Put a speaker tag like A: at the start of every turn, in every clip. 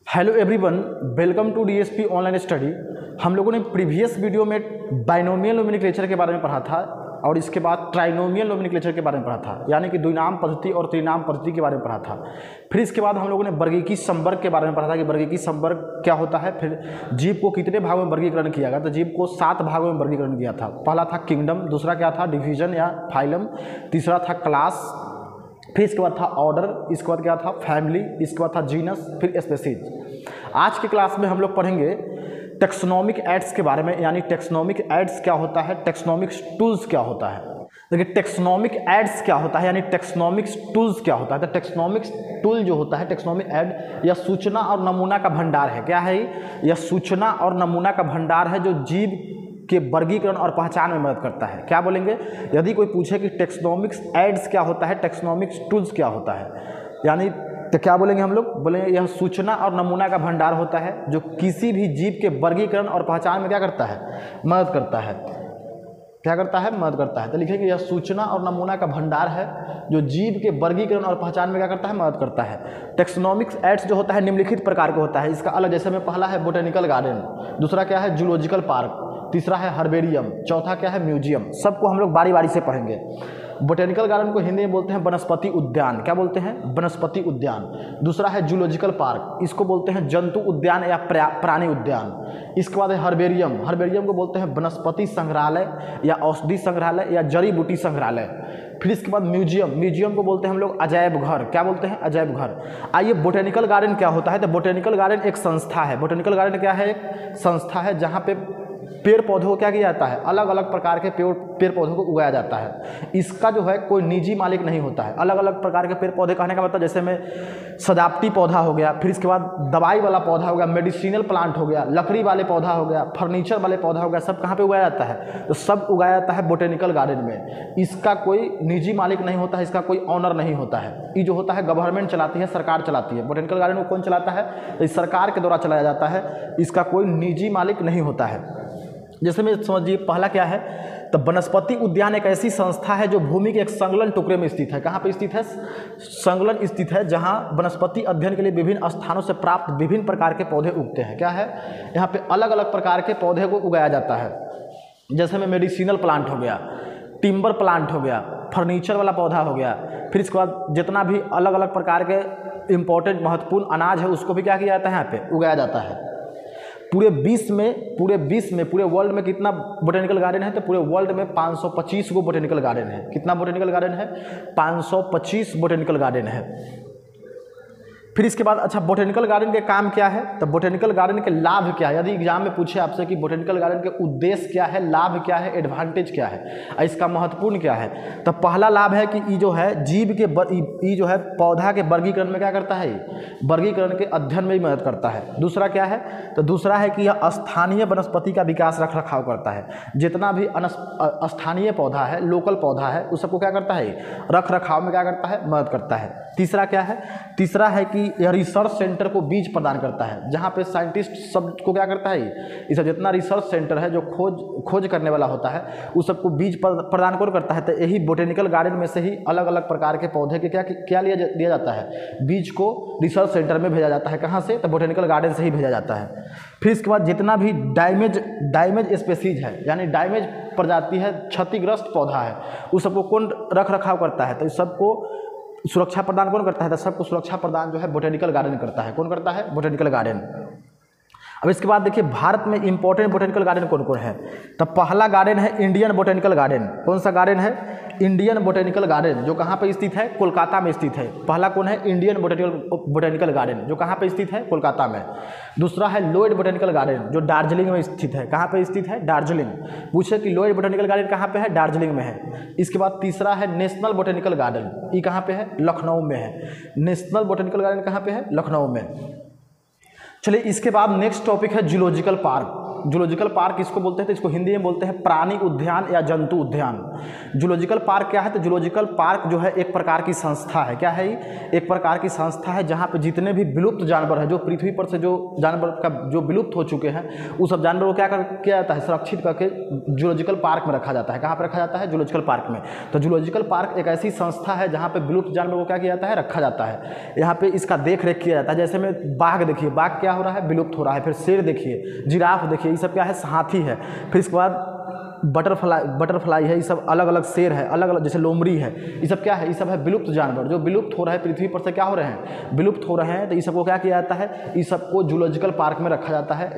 A: Hello everyone, welcome to DSP online study. हम लोगों ने प्रीवियस वीडियो में बाइनोमियल नोमेनक्लेचर के बारे में पढ़ा था और इसके बाद ट्राइनोमियल नोमेनक्लेचर के बारे में पढ़ा था, यानी कि द्विनाम पद्धति और त्रिनाम पद्धति के बारे में पढ़ा था। फिर इसके बाद हम लोगों ने वर्गीकी संवर्ग के बारे में पढ़ा था कि वर्गीकी संवर्ग क्या होता है। फिर जीव को कितने भागों में वर्गीकरण किया गया, तो जीव को 7 भागों में वर्गीकरण किया था। पहला था किंगडम, दूसरा क्या था डिवीजन या फाइलम, तीसरा था क्लास, फिर इसके बाद था ऑर्डर, इसके बाद क्या था फैमिली, इसके बाद था जीनस, फिर स्पेसीज। आज की क्लास में हम लोग पढ़ेंगे टेक्सोनोमिक एड्स के बारे में, यानी टेक्सोनोमिक एड्स क्या होता है, टेक्सोनोमिक टूल्स क्या होता है। देखिए टेक्सोनोमिक एड्स क्या होता है, यानी टेक्सोनोमिक टूल्स क्या होता है। तो टेक्सोनोमिक टूल जो होता है, टेक्सोनोमिक एड या सूचना और नमूना का भंडार है। क्या है यह? सूचना और नमूना का भंडार है जो जीव के वर्गीकरण और पहचान में मदद करता है। क्या बोलेंगे यदि कोई पूछे कि टेक्सोनोमिक्स एड्स क्या होता है, टेक्सोनोमिक्स टूल्स क्या होता है, यानी तो क्या बोलेंगे हम लोग? बोलेंगे यह सूचना और नमूना का भंडार होता है जो किसी भी जीव के वर्गीकरण और पहचान में क्या करता है, मदद करता है। क्या करता है? मदद करता है। तो लिखेंगे यह सूचना और नमूना का भंडार है जो जीव के वर्गीकरण और पहचान में क्या करता है, मदद करता है। टेक्सोनोमिक्स एड्स जो होता है निम्नलिखित प्रकार का होता है। इसका अलग, जैसे में पहला है बोटेनिकल गार्डन, दूसरा क्या है जूलॉजिकल पार्क, तीसरा है हर्बेरियम, चौथा क्या है म्यूजियम। सबको हम लोग बारी बारी से पढ़ेंगे। बोटेनिकल गार्डन को हिंदी में बोलते हैं वनस्पति उद्यान। क्या बोलते हैं? वनस्पति उद्यान। दूसरा है जूलॉजिकल पार्क, इसको बोलते हैं जंतु उद्यान या प्राणी उद्यान। इसके बाद है हर्बेरियम, हर्बेरियम को बोलते हैं वनस्पति संग्रहालय या औषधि संग्रहालय या जड़ी बूटी संग्रहालय। फिर इसके बाद म्यूजियम, म्यूजियम को बोलते हैं हम लोग अजायब घर। क्या बोलते हैं? अजायब घर। आइए बोटेनिकल गार्डन क्या होता है। तो बोटेनिकल गार्डन एक संस्था है। बोटेनिकल गार्डन क्या है? एक संस्था है जहाँ पे पेड़ पौधों को क्या किया जाता है, अलग अलग प्रकार के पेड़ पौधों को उगाया जाता है। इसका जो है कोई निजी मालिक नहीं होता है। अलग अलग प्रकार के पेड़ पौधे कहने का मतलब जैसे में सजावटी पौधा हो गया, फिर इसके बाद दवाई वाला पौधा हो गया, मेडिसिनल प्लांट हो गया, लकड़ी वाले पौधा हो गया, फर्नीचर वाले पौधा हो गया, सब कहाँ पे उगाया जाता है? तो सब उगाया जाता है बोटेनिकल गार्डन में। इसका कोई निजी मालिक नहीं होता है, इसका कोई ऑनर नहीं होता है। ये जो होता है गवर्नमेंट चलाती है, सरकार चलाती है। बोटेनिकल गार्डन को कौन चलाता है? तो सरकार के द्वारा चलाया जाता है। इसका कोई निजी मालिक नहीं होता है। जैसे में समझिए पहला क्या है, तो वनस्पति उद्यान एक ऐसी संस्था है जो भूमि के एक संलग्न टुकड़े में स्थित है। कहाँ पे स्थित है? संलग्न स्थित है, जहाँ वनस्पति अध्ययन के लिए विभिन्न स्थानों से प्राप्त विभिन्न प्रकार के पौधे उगते हैं। क्या है? यहाँ पे अलग अलग प्रकार के पौधे को उगाया जाता है। जैसे में मेडिसिनल प्लांट हो गया, टिम्बर प्लांट हो गया, फर्नीचर वाला पौधा हो गया, फिर इसके बाद जितना भी अलग अलग प्रकार के इंपॉर्टेंट महत्वपूर्ण अनाज है उसको भी क्या किया जाता है, यहाँ पे उगाया जाता है। पूरे विश्व में पूरे वर्ल्ड में कितना बोटेनिकल गार्डन है? तो पूरे वर्ल्ड में 525 गो बोटेनिकल गार्डन है। कितना बोटेनिकल गार्डन है? 525 बोटेनिकल गार्डन है। फिर इसके बाद अच्छा बोटेनिकल गार्डन के काम क्या है, तो बोटेनिकल गार्डन के लाभ क्या है। यदि एग्जाम में पूछे आपसे कि बोटेनिकल गार्डन के उद्देश्य क्या है, लाभ क्या है, एडवांटेज क्या है, इसका महत्वपूर्ण क्या है, तो पहला लाभ है कि ये जो है जीव के ये जो है पौधा के वर्गीकरण में क्या करता है, वर्गीकरण के अध्ययन में भी मदद करता है। दूसरा क्या है, तो दूसरा है कि यह स्थानीय वनस्पति का विकास रख रखाव करता है। जितना भी स्थानीय पौधा है, लोकल पौधा है, उस सबको क्या करता है, रख रखाव में क्या करता है, मदद करता है। तीसरा क्या है, तीसरा है कि यह रिसर्च सेंटर को बीज प्रदान करता है, जहाँ पे साइंटिस्ट सब को क्या करता है, इस जितना रिसर्च सेंटर है जो खोज करने वाला होता है उस सबको बीज प्रदान कौन करता है। तो यही बोटेनिकल गार्डन में से ही अलग अलग प्रकार के पौधे के क्या लिया जाता है, बीज को रिसर्च सेंटर में भेजा जाता है। कहाँ से? तो बोटेनिकल गार्डन से ही भेजा जाता है। फिर इसके बाद जितना भी डैमेज स्पेसीज है, यानी डैमेज प्रजाति है, क्षतिग्रस्त पौधा है, उस सबको कौन रख रखाव करता है, तो इस सबको सुरक्षा प्रदान कौन करता है? तो सबको सुरक्षा प्रदान जो है बोटेनिकल गार्डन करता है। कौन करता है? Botanical garden. अब इसके बाद देखिए भारत में इंपॉर्टेंट बोटेनिकल गार्डन कौन कौन है। तो पहला गार्डन है इंडियन बोटेनिकल गार्डन। कौन सा गार्डन है? इंडियन बोटेनिकल गार्डन, जो कहाँ पे स्थित है? कोलकाता में स्थित है। पहला कौन है? इंडियन बोटेनिकल गार्डन, जो कहाँ पे स्थित है? कोलकाता में। दूसरा है लोयड बोटेनिकल गार्डन, जो दार्जिलिंग में स्थित है। कहाँ पे स्थित है? दार्जिलिंग। पूछे कि लोयड बोटेनिकल गार्डन कहाँ पे है? दार्जिलिंग में है। इसके बाद तीसरा है नेशनल बोटेनिकल गार्डन, ये कहाँ पे है? लखनऊ में है। नेशनल बोटेनिकल गार्डन कहाँ पे है? लखनऊ में। चलिए इसके बाद नेक्स्ट टॉपिक है जूलॉजिकल पार्क। जूलॉजिकल पार्क इसको बोलते हैं, तो इसको हिंदी में बोलते हैं प्राणी उद्यान या जंतु उद्यान। जूलॉजिकल पार्क क्या है? तो जूलॉजिकल पार्क जो है एक प्रकार की संस्था है। क्या है ये? एक प्रकार की संस्था है जहाँ पे जितने भी विलुप्त जानवर हैं, जो पृथ्वी पर से जो जानवर का जो विलुप्त हो चुके हैं, उस सब जानवरों को किया जाता है, सुरक्षित करके जूलॉजिकल पार्क में रखा जाता है। कहाँ पर रखा जाता है? जूलॉजिकल पार्क में। तो जूलॉजिकल पार्क एक ऐसी संस्था है जहाँ पे विलुप्त जानवरों को क्या किया जाता है? रखा जाता है। यहाँ पे इसका देख रेख किया जाता है। जैसे में बाघ देखिए, बाघ क्या हो रहा है? विलुप्त हो रहा है। फिर शेर देखिए, जिराफ देखिए, ये सब क्या है? हाथी है। फिर इसके बाद बटरफ्लाई है, ये सब अलग अलग शेर है, अलग अलग, जैसे लोमड़ी है, ये सब क्या है? ये सब है विलुप्त जानवर जो विलुप्त हो रहे हैं, पृथ्वी पर से क्या हो रहे हैं? विलुप्त हो रहे हैं। तो ये सबको क्या किया जाता है? इस सबको जूलॉजिकल पार्क में रखा जाता है।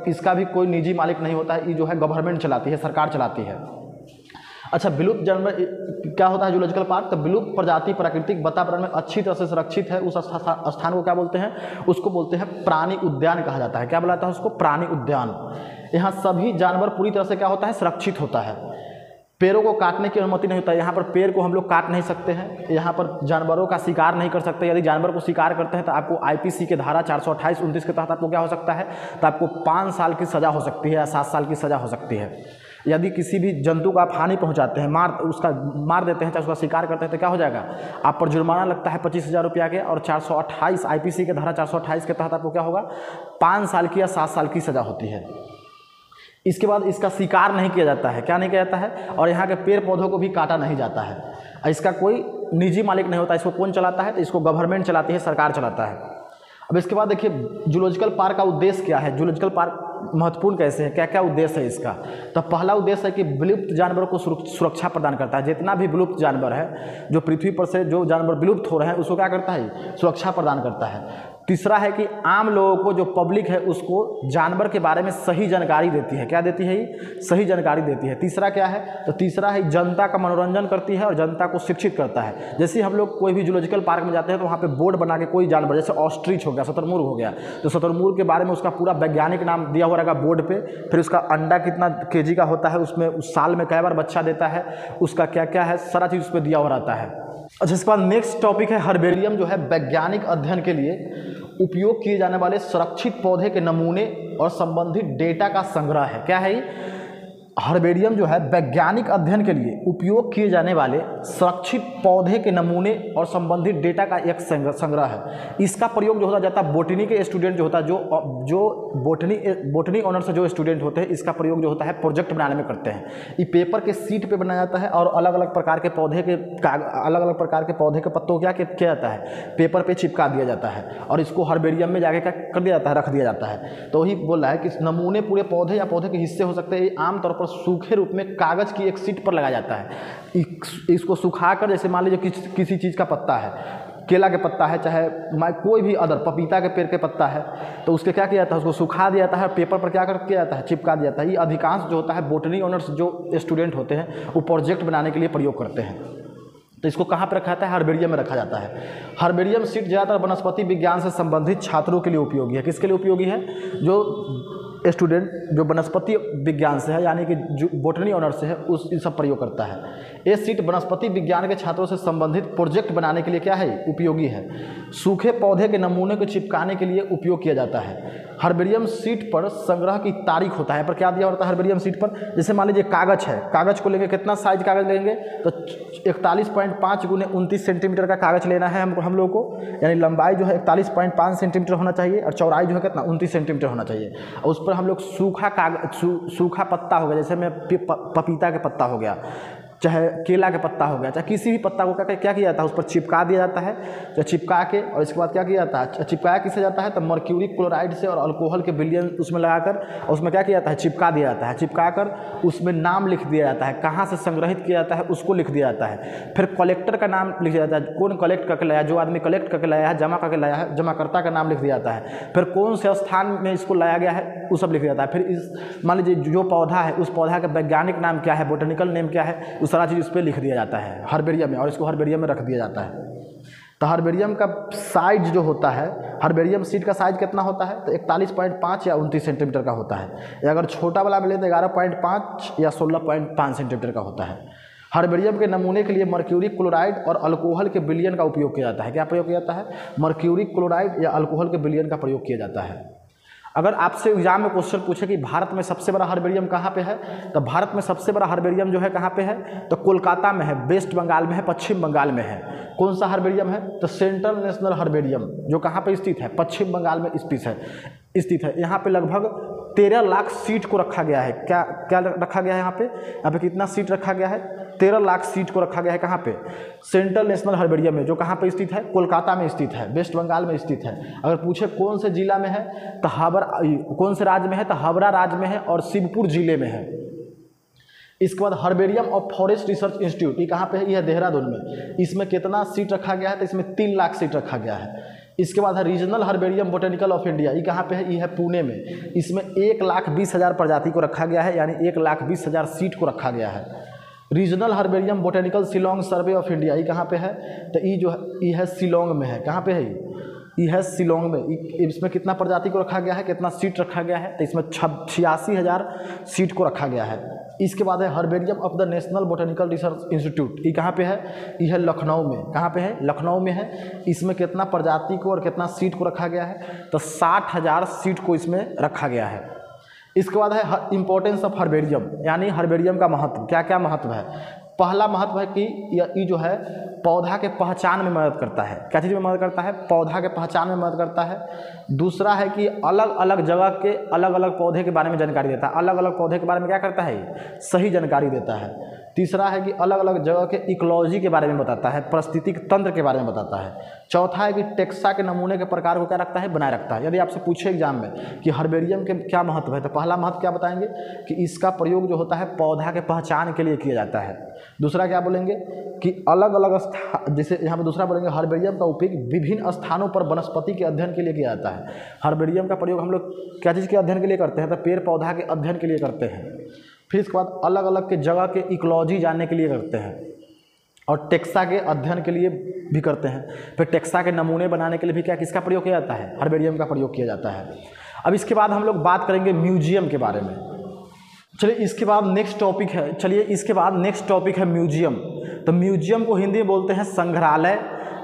A: इसका भी कोई निजी मालिक नहीं होता है, ये जो है गवर्नमेंट चलाती है, सरकार चलाती है। अच्छा, विलुप्त जानवर क्या होता है जूलॉजिकल पार्क? तो विलुप्त प्रजाति प्राकृतिक वातावरण में अच्छी तरह से सुरक्षित है, उस स्थान को क्या बोलते हैं? उसको बोलते हैं प्राणी उद्यान कहा जाता है। क्या बुलाता है उसको? प्राणी उद्यान। यहाँ सभी जानवर पूरी तरह से क्या होता है? सुरक्षित होता है। पेड़ों को काटने की अनुमति नहीं होता है। यहाँ पर पेड़ को हम लोग काट नहीं सकते हैं। यहाँ पर जानवरों का शिकार नहीं कर सकते। यदि जानवर को शिकार करते हैं तो आपको आईपीसी के धारा 428-29 के तहत आपको क्या हो सकता है? तो आपको 5 साल की सज़ा हो सकती है या 7 साल की सज़ा हो सकती है। यदि किसी भी जंतु को आप हानि पहुंचाते हैं, मार देते हैं, चाहे उसका शिकार करते हैं, तो क्या हो जाएगा? आप पर जुर्माना लगता है 25,000 रुपया के, और 428 आईपीसी के धारा 428 के तहत आपको क्या होगा? 5 साल की या 7 साल की सज़ा होती है। इसके बाद इसका शिकार नहीं किया जाता है। क्या नहीं किया जाता है? और यहाँ के पेड़ पौधों को भी काटा नहीं जाता है। इसका कोई निजी मालिक नहीं होता। इसको कौन चलाता है? तो इसको गवर्नमेंट चलाती है, सरकार चलाता है। अब इसके बाद देखिए जूलॉजिकल पार्क का उद्देश्य क्या है? जूलॉजिकल पार्क महत्वपूर्ण कैसे है? क्या क्या उद्देश्य है इसका? तो पहला उद्देश्य है कि विलुप्त जानवरों को सुरक्षा प्रदान करता है। जितना भी विलुप्त जानवर है, जो पृथ्वी पर से जो जानवर विलुप्त हो रहे हैं, उसको क्या करता है? सुरक्षा प्रदान करता है। तीसरा है कि आम लोगों को, जो पब्लिक है, उसको जानवर के बारे में सही जानकारी देती है। क्या देती है? ये सही जानकारी देती है। तीसरा क्या है? तो तीसरा है जनता का मनोरंजन करती है और जनता को शिक्षित करता है। जैसे हम लोग कोई भी जूलॉजिकल पार्क में जाते हैं तो वहाँ पे बोर्ड बना के कोई जानवर, जैसे ऑस्ट्रिच हो गया, शुतुरमुर्ग हो गया, तो शुतुरमुर्ग के बारे में उसका पूरा वैज्ञानिक नाम दिया हुआ रहेगा बोर्ड पे। फिर उसका अंडा कितना केजी का होता है, उसमें उस साल में कई बार बच्चा देता है, उसका क्या क्या है, सारा चीज़ उस पर दिया हुआ रहता है। अच्छा, इसके बाद नेक्स्ट टॉपिक है हर्बेरियम, जो है वैज्ञानिक अध्ययन के लिए उपयोग किए जाने वाले सुरक्षित पौधे के नमूने और संबंधित डेटा का संग्रह है। क्या है ये? हर्बेरियम जो है वैज्ञानिक अध्ययन के लिए उपयोग किए जाने वाले सुरक्षित पौधे के नमूने और संबंधित डेटा का एक संग्रह है। इसका प्रयोग जो होता जाता है बोटनी के स्टूडेंट जो होता है, जो बोटनी ऑनर्स से जो स्टूडेंट होते हैं, इसका प्रयोग जो होता है प्रोजेक्ट बनाने में करते हैं। ये पेपर के सीट पे बनाया जाता है और अलग अलग प्रकार के पौधे के पत्तों को क्या किया जाता है? पेपर पे चिपका दिया जाता है और इसको हर्बेरियम में जाके क्या कर दिया जाता है? रख दिया जाता है। तो वही बोल रहा है कि नमूने पूरे पौधे या पौधे के हिस्से हो सकते हैं, आमतौर पर सूखे रूप में कागज की एक शीट पर लगाया जाता है। इसको सुखाकर, जैसे मान लीजिए किसी चीज़ का पत्ता है, केला के पत्ता है, चाहे कोई भी अदर पपीता के पेड़ के पत्ता है, तो उसके क्या किया जाता है? उसको सुखा दिया जाता है, पेपर पर क्या कर किया जाता है? चिपका दिया जाता है। ये अधिकांश जो होता है बोटनी ऑनर्स जो स्टूडेंट होते हैं, वो प्रोजेक्ट बनाने के लिए प्रयोग करते हैं। तो इसको कहाँ पर रखा जाता है? हर्बेरियम में रखा जाता है। हर्बेरियम सीट ज़्यादातर वनस्पति विज्ञान से संबंधित छात्रों के लिए उपयोगी है। किसके लिए उपयोगी है? जो स्टूडेंट जो वनस्पति विज्ञान से है, यानी कि जो बोटनी ऑनर से है, उस इन सब प्रयोग करता है। ये सीट वनस्पति विज्ञान के छात्रों से संबंधित प्रोजेक्ट बनाने के लिए क्या है? उपयोगी है। सूखे पौधे के नमूने को चिपकाने के लिए उपयोग किया जाता है। हर्बेरियम सीट पर संग्रह की तारीख होता है। पर क्या दिया होता है हर्बेरियम सीट पर? जैसे मान लीजिए कागज है, कागज को लेंगे, कितना साइज कागज लेंगे? तो 41.5 × 29 सेंटीमीटर का कागज लेना है हम लोग को, यानी लंबाई जो है 41.5 सेंटीमीटर होना चाहिए और चौड़ाई जो है कितना? 29 सेंटीमीटर होना चाहिए। और उस पर हम लोग सूखा पत्ता हो गया, जैसे में पपीता के पत्ता हो गया, चाहे केला के पत्ता हो गया, चाहे किसी भी पत्ता को क्या किया जाता है? उस पर चिपका दिया जाता है। तो चिपका के और इसके बाद क्या किया जाता है? चिपकाया किससे जाता है? तो मर्क्यूरी क्लोराइड से और अल्कोहल के विलयन उसमें लगाकर और उसमें क्या किया जाता है? चिपका दिया जाता है। चिपका कर उसमें नाम लिख दिया जाता है, कहाँ से संग्रहित किया जाता है उसको लिख दिया जाता है। फिर कलेक्टर का नाम लिख दिया जाता है, कौन कलेक्ट करके लाया, जो आदमी कलेक्ट करके लाया है, जमा करके लाया है, जमाकर्ता का नाम लिख दिया जाता है। फिर कौन से स्थान में इसको लाया गया है वो सब लिख दिया जाता है। फिर इस मान लीजिए जो पौधा है, उस पौधा का वैज्ञानिक नाम क्या है, बोटेनिकल नेम क्या है, वो सारा चीज़ उस पर लिख दिया जाता है हर्बेरियम में, और इसको हर्बेरियम में रख दिया जाता है। तो हर्बेरियम का साइज जो होता है, हर्बेरियम सीट का साइज कितना होता है? तो 41.5 या 29 सेंटीमीटर का होता है, या अगर छोटा वाला मिले तो 11.5 या 16.5 सेंटीमीटर का होता है। हर्बेरियम के नमूने के लिए मर्क्यूरी क्लोराइड और अल्कोहल के विलयन का उपयोग किया जाता है। क्या प्रयोग किया जाता है? मर्क्यूरी क्लोराइड या अल्कोहल के विलयन का प्रयोग किया जाता है। अगर आपसे एग्जाम में क्वेश्चन पूछे कि भारत में सबसे बड़ा हर्बेरियम कहाँ पे है, तो भारत में सबसे बड़ा हर्बेरियम जो है कहाँ पे है, तो कोलकाता में है, वेस्ट बंगाल में है, पश्चिम बंगाल में है। कौन सा हर्बेरियम है, तो सेंट्रल नेशनल हर्बेरियम, जो कहाँ पे स्थित है, पश्चिम बंगाल में स्थित है। यहाँ पे लगभग 13 लाख सीट को रखा गया है। क्या क्या रखा गया है यहाँ पे कितना सीट रखा गया है, 13 लाख सीट को रखा गया है। कहाँ पे, सेंट्रल नेशनल हर्बेरियम में, जो कहाँ पे स्थित है, कोलकाता में स्थित है, वेस्ट बंगाल में स्थित है। अगर पूछे कौन से जिला में है, तो कौन से राज्य में है, तो हावड़ा राज्य में है और शिवपुर जिले में है। इसके बाद herbarium of forest research institute, ये कहाँ पे है, ये है देहरादून में। इसमें कितना सीट रखा गया है, तो इसमें 3 लाख सीट रखा गया है। इसके बाद है regional herbarium botanical of India, ये कहाँ पे है, ये है पुणे में। इसमें 1,20,000 प्रजाति को रखा गया है, यानी 1,20,000 सीट को रखा गया है। Regional herbarium botanical Shillong survey of India, ये कहाँ पे है, तो ये जो है, ये है शिलोंग में है। कहाँ पे है ये है शिलोंग में। इसमें कितना प्रजाति को रखा गया है, कितना सीट रखा गया है, तो इसमें 86,000 सीट को रखा गया है। इसके बाद है herbarium of the national botanical research institute, ये कहाँ पे है, ये है लखनऊ में। कहाँ पे है, लखनऊ में है। इसमें कितना प्रजाति को और कितना सीट को रखा गया है, तो 60,000 सीट को इसमें रखा गया है। इसके बाद है इंपॉर्टेंस ऑफ हर्बेरियम, यानी हर्बेरियम का महत्व, क्या क्या महत्व है। पहला महत्व है कि ये जो है पौधा के पहचान में मदद करता है। क्या चीज़ में मदद करता है, पौधा के पहचान में मदद करता है। दूसरा है कि अलग अलग जगह के अलग अलग पौधे के बारे में जानकारी देता है। अलग अलग पौधे के बारे में क्या करता है, सही जानकारी देता है। तीसरा है कि अलग अलग जगह के इकोलॉजी के बारे में बताता है, पारिस्थितिक तंत्र के बारे में बताता है। चौथा है कि टेक्सा के नमूने के प्रकार को क्या रखता है, बनाए रखता है। यदि आपसे पूछे एग्जाम में कि हर्बेरियम के क्या महत्व है, तो पहला महत्व क्या बताएंगे कि इसका प्रयोग जो होता है पौधा के पहचान के लिए किया जाता है। दूसरा क्या बोलेंगे कि अलग अलग जैसे यहाँ पर दूसरा बोलेंगे हर्बेरियम का उपयोग विभिन्न स्थानों पर वनस्पति के अध्ययन के लिए किया जाता है। हर्बेरियम का प्रयोग हम लोग क्या चीज़ के अध्ययन के लिए करते हैं, तो पेड़ पौधा के अध्ययन के लिए करते हैं। फिर इसके बाद अलग अलग के जगह के इकोलॉजी जानने के लिए करते हैं और टेक्सा के अध्ययन के लिए भी करते हैं। फिर टेक्सा के नमूने बनाने के लिए भी क्या किसका प्रयोग किया जाता है, हर्बेरियम का प्रयोग किया जाता है। अब इसके बाद हम लोग बात करेंगे म्यूजियम के बारे में। चलिए इसके बाद नेक्स्ट टॉपिक है म्यूजियम। तो म्यूजियम को हिंदी में बोलते हैं संग्रहालय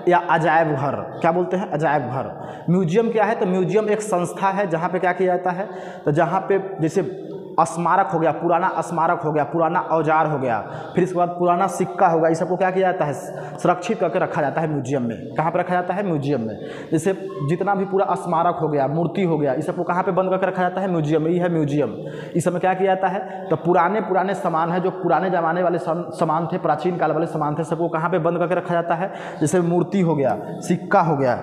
A: या अजायब घर। क्या बोलते हैं, अजायब घर। म्यूजियम क्या है, तो म्यूजियम एक संस्था है जहाँ पे क्या किया जाता है, तो जहाँ पे जैसे स्मारक हो गया, पुराना स्मारक हो गया, पुराना औजार हो गया, फिर इसके बाद पुराना सिक्का होगा, इस सबको क्या किया जाता है, सुरक्षित करके रखा जाता है म्यूजियम में। कहाँ पर रखा जाता है, म्यूजियम में। जैसे जितना भी पूरा स्मारक हो गया, मूर्ति हो गया, इस सबको कहाँ पे बंद करके रखा जाता है, म्यूजियम में। ये है म्यूजियम। इस समय क्या किया जाता है, तो पुराने सामान है, जो पुराने ज़माने वाले सामान थे, प्राचीन काल वाले सामान थे, सबको कहाँ पर बंद करके रखा जाता है। जैसे मूर्ति हो गया, सिक्का हो गया,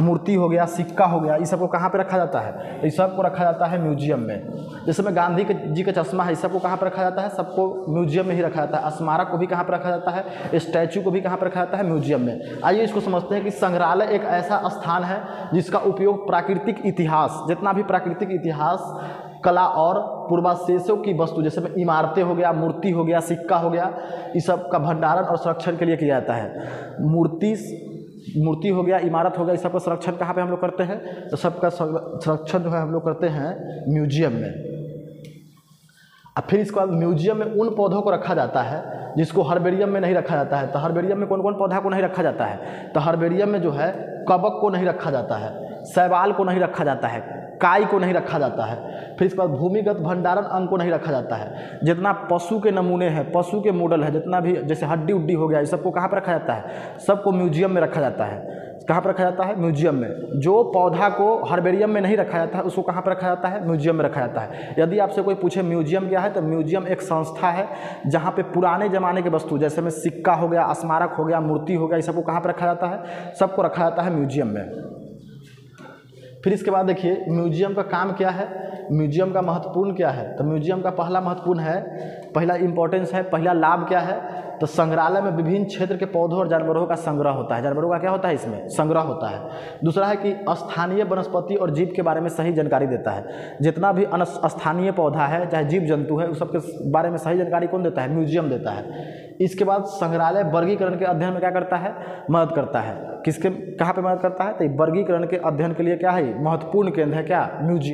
A: मूर्ति हो गया, सिक्का हो गया, इस सबको कहाँ पे रखा जाता है, इस सबको रखा जाता है म्यूजियम में। जैसे में गांधी जी का चश्मा है, इस सबको कहाँ पर रखा जाता है, सबको म्यूजियम में ही रखा जाता है। स्मारक को भी कहाँ पर रखा जाता है, स्टैचू को भी कहाँ पर रखा जाता है, म्यूजियम में। आइए इसको समझते हैं कि संग्रहालय एक ऐसा स्थान है जिसका उपयोग प्राकृतिक इतिहास, जितना भी प्राकृतिक इतिहास, कला और पूर्वावशेषों की वस्तु, जैसे में इमारतें हो गया, मूर्ति हो गया, सिक्का हो गया, इस सब का भंडारण और संरक्षण के लिए किया जाता है। मूर्ति हो गया, इमारत हो गया, इस सबका संरक्षण कहाँ पे हम लोग करते हैं, तो सबका संरक्षण जो है हम लोग करते हैं म्यूजियम में। अब फिर इसके बाद म्यूजियम में उन पौधों को रखा जाता है जिसको हर्बेरियम में नहीं रखा जाता है। तो हर्बेरियम में कौन कौन पौधा को नहीं रखा जाता है, तो हर्बेरियम में जो है कवक को नहीं रखा जाता है, शैवाल को नहीं रखा जाता है, काई को नहीं रखा जाता है। फिर इसके बाद भूमिगत भंडारण अंग को नहीं रखा जाता है। जितना पशु के नमूने हैं, पशु के मॉडल है, जितना भी जैसे हड्डी उड्डी हो गया, इस सबको कहाँ पर रखा जाता है, सबको म्यूजियम में रखा जाता है। कहाँ पर रखा जाता है, म्यूजियम में। जो पौधा को हर्बेरियम में नहीं रखा जाता है उसको कहाँ पर रखा जाता है, म्यूजियम में रखा जाता है। यदि आपसे कोई पूछे म्यूजियम क्या है, तो म्यूजियम एक संस्था है जहाँ पे पुराने ज़माने के वस्तु, जैसे में सिक्का हो गया, स्मारक हो गया, मूर्ति हो गया, इस सबको कहाँ पर रखा जाता है, सबको रखा जाता है म्यूजियम में। फिर इसके बाद देखिए म्यूजियम का काम क्या है, म्यूजियम का महत्वपूर्ण क्या है। तो म्यूजियम का पहला महत्वपूर्ण है, पहला इंपॉर्टेंस है, पहला लाभ क्या है, तो संग्रहालय में विभिन्न क्षेत्र के पौधों और जानवरों का संग्रह होता है। जानवरों का क्या होता है, इसमें संग्रह होता है। दूसरा है कि स्थानीय वनस्पति और जीव के बारे में सही जानकारी देता है। जितना भी स्थानीय पौधा है, चाहे जीव जंतु है, उस सब के बारे में सही जानकारी कौन देता है, म्यूजियम देता है। इसके बाद संग्रहालय वर्गीकरण के अध्ययन में क्या करता है, मदद करता है। किसके कहाँ पे मदद करता है, तो वर्गीकरण के अध्ययन के लिए क्या है, महत्वपूर्ण केंद्र है क्या, म्यूजियम।